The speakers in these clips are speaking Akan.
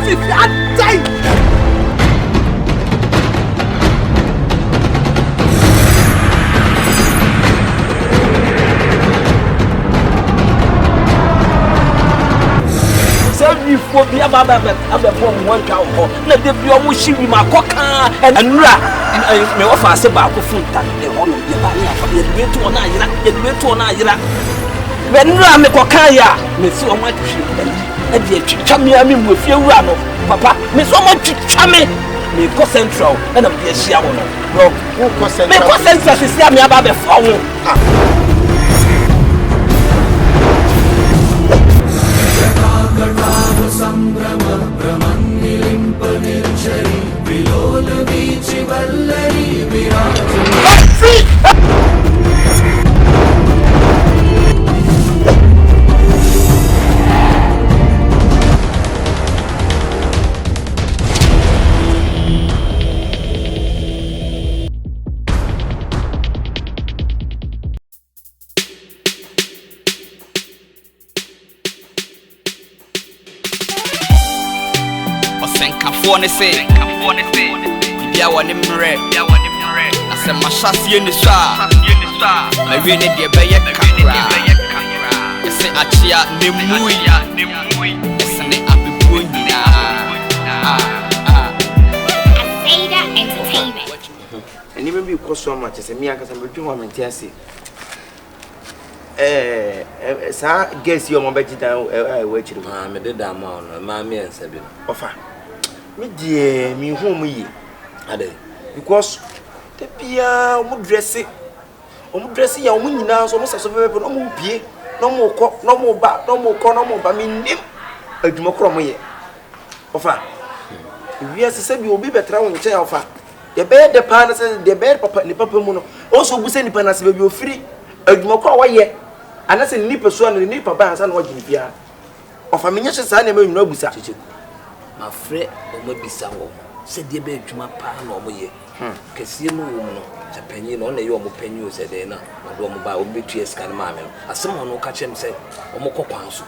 fi adai. Shifo bi ababa form one cow ho na de bi omo shiwi makoka enura me ofa ase ba ko funta e ho no de ba ni afa ye de to na ayira enura me koka ya me si omo atwi e de atwitwa me ami mu afie wura no papa me so omo twitwa me ko central na na bi ahia wo no bro me ko central se sia me ababa fo wo संभ्रम भ्रमन्निलिम्प निर्झरि विलोल वीचि वल्लरी विराजि Wanna say, Bia one in red, I said, my chassis in the star. I really did be a camera. I say, Achia, Nimui, and the Abu Ada Entertainment. And even because so much as a mere because I'm between one and Tessie. Sir, guess your mobile down. I wait you, mamma, the damn on mammy and Sabin. Offer. Me dear, me home ye. Ade. Because the Pia would dress it. Dressing your winning now, so much as a very no more pie, no more cock, no more back, no more corner, more by me name. A democracy. Offer. We as said, you will be better on chair offer. The bed, the partners, the bed, papa, the papa mono. Also, we send the partners will be free. A democracy, and that's a nipper swan and nipper bands and what you are. Of a miniature son, no busa. My friend, or maybe some said the bed to my pan or me. Casino, Japan, only your opinion said, "Dana, my dome will be to a scan mamma." As someone who catch him say, Omoko Council.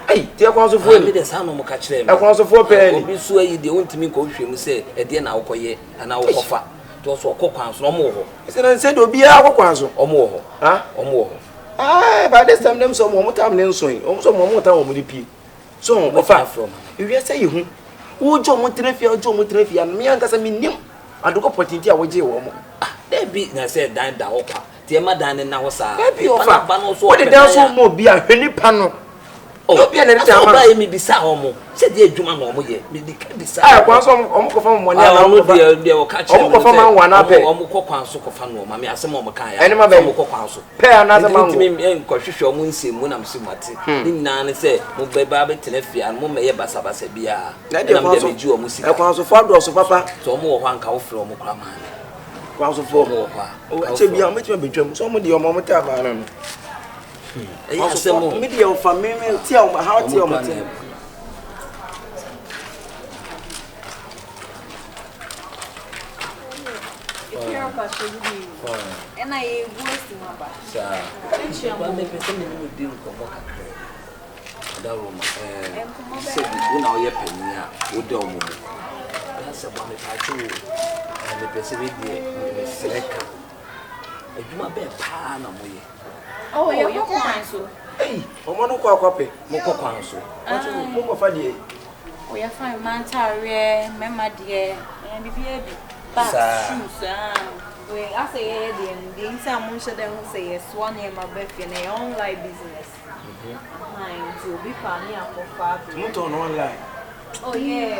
Hey, dear Council for me, the son of catch them. I was a 4 penny. Be sway the only me coach him say, a dear now, and I will offer to us for council no more. I said, will be our council or more, or more. Ah, by this time, them some more time than so, also more time with the P. So, offer from you say you who John Montrefia, John Montrefia, and me and Casaminium. I do opportunity I will do. There be, I said, dine the opera. The Madan and now, sir. What did also more be a penny panel? Oh, be an entire by me beside homo. Said the Juman homo ye. I was on from 1 year. They will catch one up. Omoko Council of Fano, Mamma, some of Makai, and my Moko Council. Pay another man to me and Coshusho Munsi, when I'm Sumati. In Nana say, Mube Baby Telefia and Mumma Basaba Sebia. Let them also do a music. I was a father of Papa, so more one cow from Mukraman. Council for more. Oh, I should be a much between some of your mamma. Yes, media for me, tell my how to your matter. And I was in my back. Sir, one may be sending you deal for Moka. That room, said, when our penny would do. That's about the tattoo and the Pacific, Miss Seneca. I do my bed, Panama. Oh, you're so. Hey, Omono copy, Moko Council. What funny? We are fine, Mantare, Mamma dear, and the baby. Shoes, I say, the inside most of them say, yes, 1 year my birthday, and they online business. Mine to be funny for 5 months online. Oh, yeah.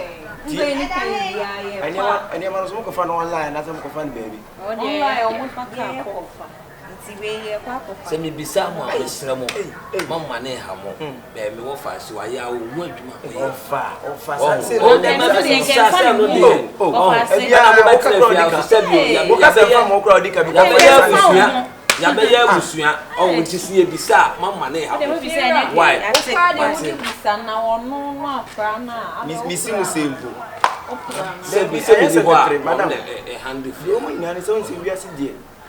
I never smoke a fun online, as I'm a fun baby. Online, almost my car. Send me be someone, Mamma Nehamo, baby, or fast, so I won't far.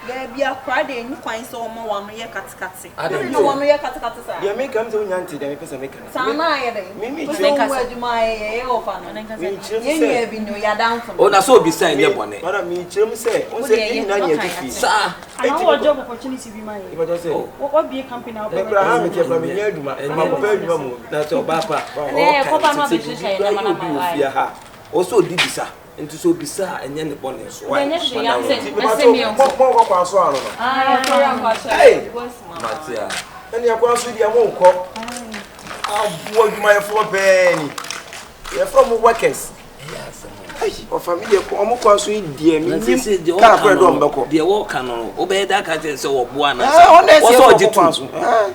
There be a crowd and you find so more 1 year katikati. I don't know 1 year katikati. Yeah, make them to Yanti, then person make it. Sana ya dey. Mimi word my offer no. You be no ya down from. Oh, na so be say nye bone. Madam, me chim say, on say you na ye fi. Sir, our job opportunity be my. If I just say, what be a company now? Abraham ke from me aduma. Ma ko aduma mo. na to bapa. Eh, ko ba no be hye na mana ma. Ha. Also di bisa. Nti so bisa enye ne bone so. Enye hye ya say me on. Mo kwa so ano no. Ah, ya kwa so. Hey, Matia. eni akwa so dia mo nko. Abu aduma ye for penny. Ye from workers. Yes. Ai, o family ko omo kwa so die mi nim. Ka kwa do mbeko. De wo ka no, obey da ka te se wo boa na. Wo so ojitu.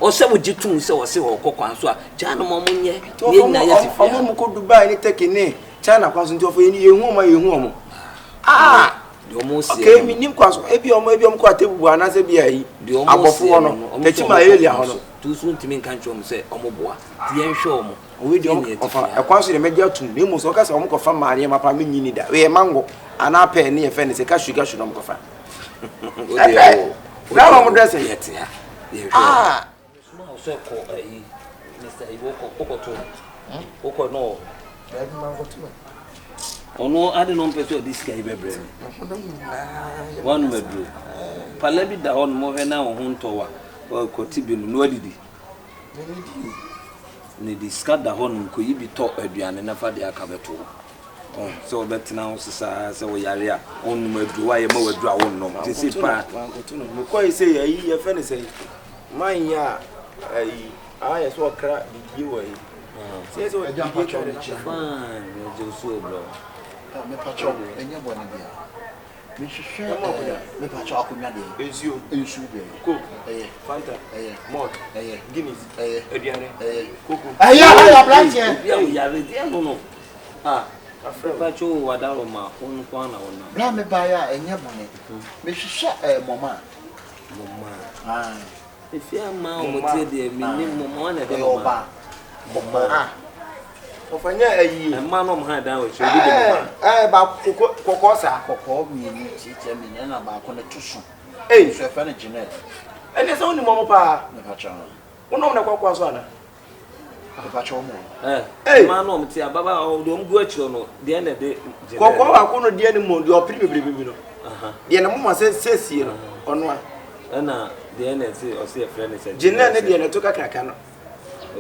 O se wo jitu se wo se wo kokwan so a. Ja no mo nye. Ye nyina ye tifi. Omo mu ko Dubai ni tekene. China kwa so nti ofo ye ni yehu ma yehu omo. Ah, de omo se. Okay, mi nim kwa so. Ebi omo ko atebubu anase bi ayi. Abofo no. Techi ma elia ho no. Tu so ntimi nka nchom se omo boa. Ti en hwe omo. We di ofa ekwan so de media tum. Ne mu so ka se omo ko fa maare ma pa me nyini da. We mango ana pe ne ye fe ne se ka sugar no mo ko fa. Na mo dress ye ti ya. Ah. Suma so ko ayi. Mr. Iwo ko to. Ko no. Ono ade no mpeso dis guy bebre. One medro. Pala bi da on mo he na wo huntowa. Ko tibi no adidi. Ni discard da hon ko yibi to aduane na fa de akabeto. So betina ho sisa se wo yare a on medro wa ye ma wadru a won no. Ti si pa. Me ko say ayi ye fe ne say. Man ya ayi aya so kra bi wo yi. Say so e jam pa chole chi. Fine, je so bro. Me pacho enye boni bia. Me hwehwe me pacho akonya de. Ensu be. Coke, Fanta, Malt, Guinness, Ediane, Coco. Ya planche. Bia wo yare dia no. Ah, afre pacho wadaro ma on kwa na wona. Bra me ba ya enye boni. Me hwehwe Momaa. Ah. If you ma o motie de mi ni Momaa na de Momaa. Momaa. Ofanya ayi. E ma no mo ha dan we so bi de Momaa. Ba kokko sa. Kokko mi ni chiche mi na ba ko ne tusu. So fa na Gynel. Ene so ni mo pa. Me pacho. Wono na kokko so ana. Me pacho mo. Ma no mo tie ababa o do mgu achiro no de na de kokko wa ko no de ni mo de opri bebrebe no. De na mo ma se sie no. Ono a. Na de na se o se friend se. Gynel ne de na to kakaka no.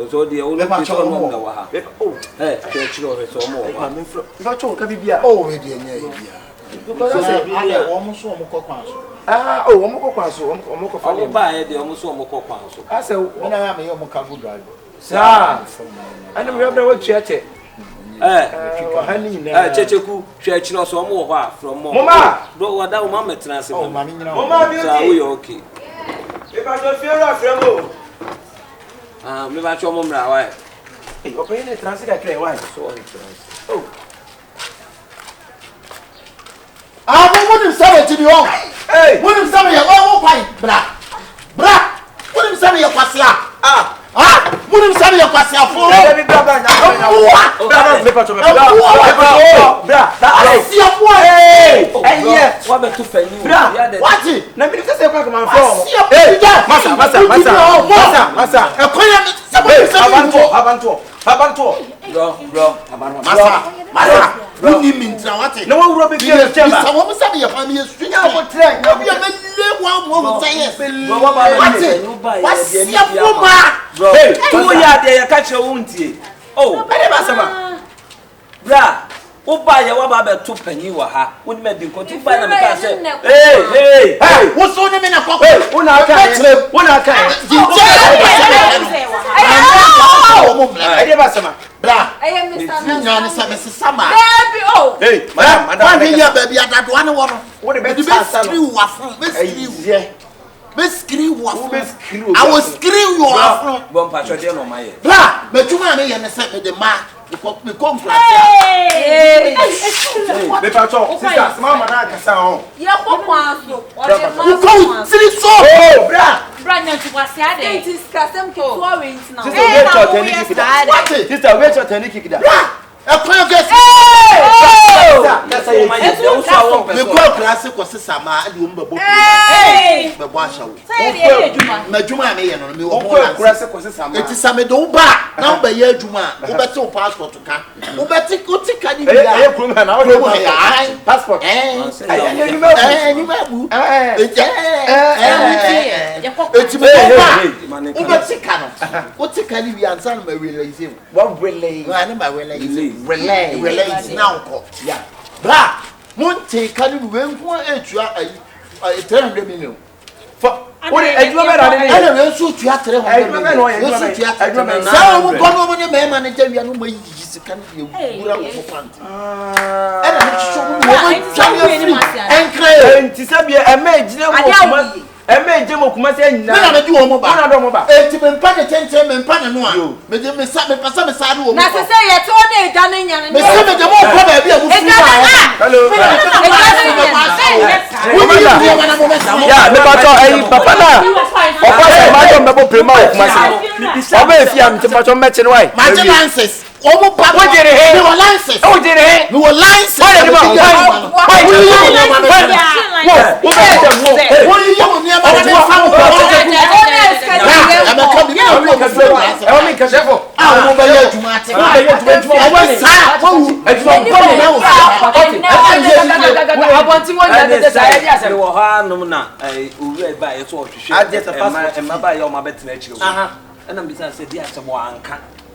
So de o no so no na wa ha. Oh, achiro so mo wa. Me pacho ka bibia. Oh, we de nya bibia. Because say bibia. Omo so omo kokwan so. Ah, oh, omo kokwan so, omo ko fa. Omo ba e de omo so omo kokwan so. Asa me na ya me omo cargo driver. Sa. Ani me obra wa tuache. Kyekyeku hwe chino so omo ho a from mo. Momaa. Do wada o ma metena se. Oh, ma ni nyina. Momaa bi Sa wo yo okay. E ba do fiero afremo. Ah, me ba cho mo mra wa. Eh, o pe ne transi ka kre wa. So on trans. Oh. Ah, mo nim sabe ti bi won. Hey, Mo nim sabe ya wo kwai. Bra. Mo nim sabe ya kwase a. Mo nim sabe ya kwase a fo. Baby bra na. Bra me pacho me. Bra. Da Si a fo. Eh, Wa be to fani. Bra. What? Na mi se kwa ka man fo. Si a fo. Masa. E ko ya mi sabe Abanto. Bro. Masa. Wuni mintra wate. Na wa wuro be bi e chema. Sa wo mo sabe ya fa mi esu nya mo tren. Na bi ya me le wa mo say yes. Wa ba ba Wasi a fo ma. Hey, tu ya de ya ka che wo ntie. Oh, Bere ba sama. bra. Wo ba ya wa ba be to panyi wa ha. Wo ni me din ko tu ba na me ka se. Hey. Wo so ne me na kokko. Una aka. Ede ba sama. Bra. I am Mr. Ni nya ne sabe sesama. Baby, oh. Hey, madam. Wa ni ya baby adado ane wo no. What the Be best screw wa fun. Be screw wa fun. Be screw. I will screw you off. Bon pa cho de no ma ye. Bra, me tuma me ye ne se me de ma. Me come from Hey. Me pacho. Sister, mama na kasa on. Ya ko kwanso. You go three so. Oh, bra. Bra nya tu kwase ade. It is custom to rent now. Sister, wait your turn kick that. What? Sister, wait your turn kick that. Bra, e ko yo guess. That's how you Me go class ko sesama ade wo mbebo. Me bo Ashawo. Me djuma me ye no me wo class ko sesama. Eti same do ba na wo be ye djuma, wo be te passport ka. Wo be te ko ti ka ni bia. Eh krum na wo passport. Ni ma bu. Eti me wo be ti ka no. Wo ti ka ni bia ansa na me realize. What relay? No, I never relay now ko. Yeah. Bra, monte kan you we nko etua 300 million. For what eduma be na dey? Ana we so tua 300 million. Sa mo ko no mo ne me manager wi anu mayi sika ne ye wura wo pant. Ana mo so mo enkre Enti se bia e ma gine mo kuma. E ma gine mo kuma se nyina. Me na me di wo mo ba. Na do mo ba. Enti me mpa ne tenten me mpa ne no a. Me de me sa me pasa me sa do wo mo. Na se se ye to na eja ne nya ne. Me se me de mo ko ba bia mo fu ba. Hello. Yeah, me ba to papa na. Opa se ma do me bo prema o kuma se. Oba e fi am te ba to me che no wai. My license. Omo pa. Wo jere he. Me wo license. O jere he. Me wo license. Why you ma? Why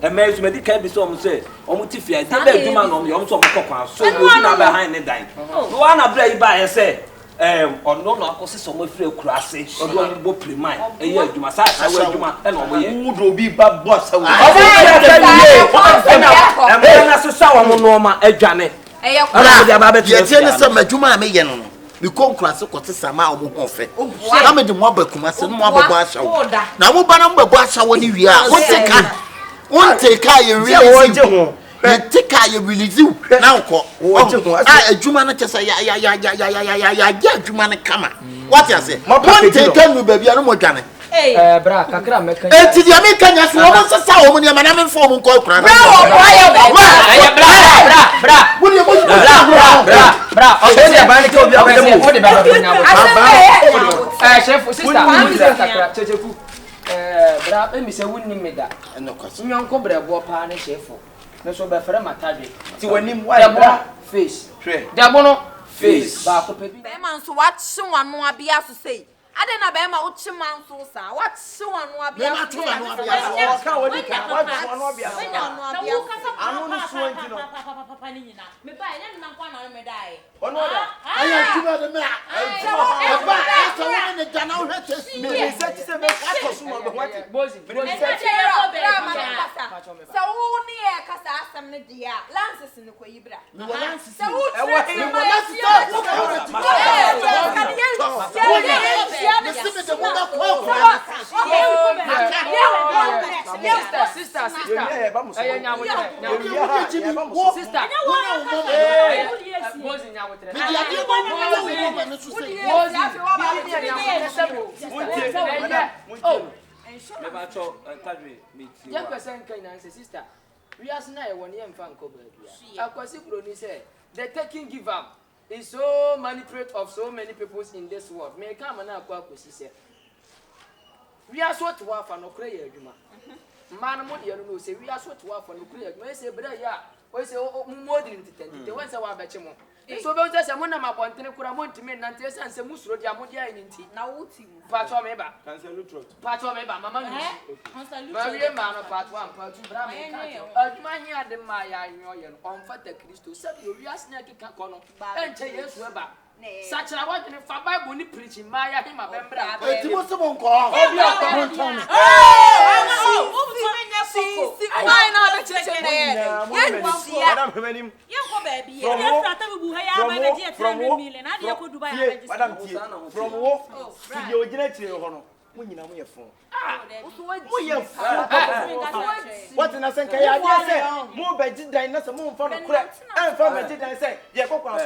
Emerge medical be so say omutifia dey be aduma no yom so mokokwa so go na behind ne dan no one abra yi ba say ono no akosi so mo free kurase odo no bo primai eye aduma sa aduma e no mo ye mudo bi ba boss e na so sa wo mo no ma adwane eye kurase ye tie ne se madwuma me ye no mi kon kurase ko tsama o mo hofe na me de mo abakuma se no mo ababo Ashawo na mo ba na mo ababo Ashawo ni wi a o teka one take you release you take you release you now ko adwuma na chesa ya adwuma na kama what you say one take no baby no mo dwane bra kakra meka enti dia meka nya so mo sesa o mo ne na me fo mo ko kura na bra o se ya ba ni ke obi abede mo o de ba chef sister kakra Kyekyeku bra e mi se wonni meda nyonko brebo pa ne chefo ne so be fere matadwe ti wanim wa bra face dabo no face ba ko pe bi be man so wat hye wano abia so sei ade na be ma wo hye man so sa wat hye wano abia o ka wodi ka wat wano abia anu no so anti no papa ni nyina me ba ene na kwa na me dai ono da aya tuma de me ba asa wo ne dana wo hete me research se me akoso mo be what bozi so wo ni e kasa asam ne dia lances ne ko yibra me wo lances so wo e wo he wo sister we are now one year fan cover. The taking give up is so manipulate of so many people in this world. May come and now say we are so to have no prayer. Man, you say we are so to have no prayer. May say, brother, yeah, we say more than the ones I want better. So don't say someone I'm upon Telecuramonti men and tell us and Musro Diamodia in tea. Now, part of Meba, part of Meba, Mamma, Maria Man of part 1, part 2, Brahman, the Maya, on Fata Christo, said you are snacky cacono, and tell us Weber. Such a one in a Faba Bunny preaching Maya, him a member. It was a one call. I know that When you know your phone. What in a second? I say, more by Gynel, some more from the crack, and from Gynel say, yeah, go on.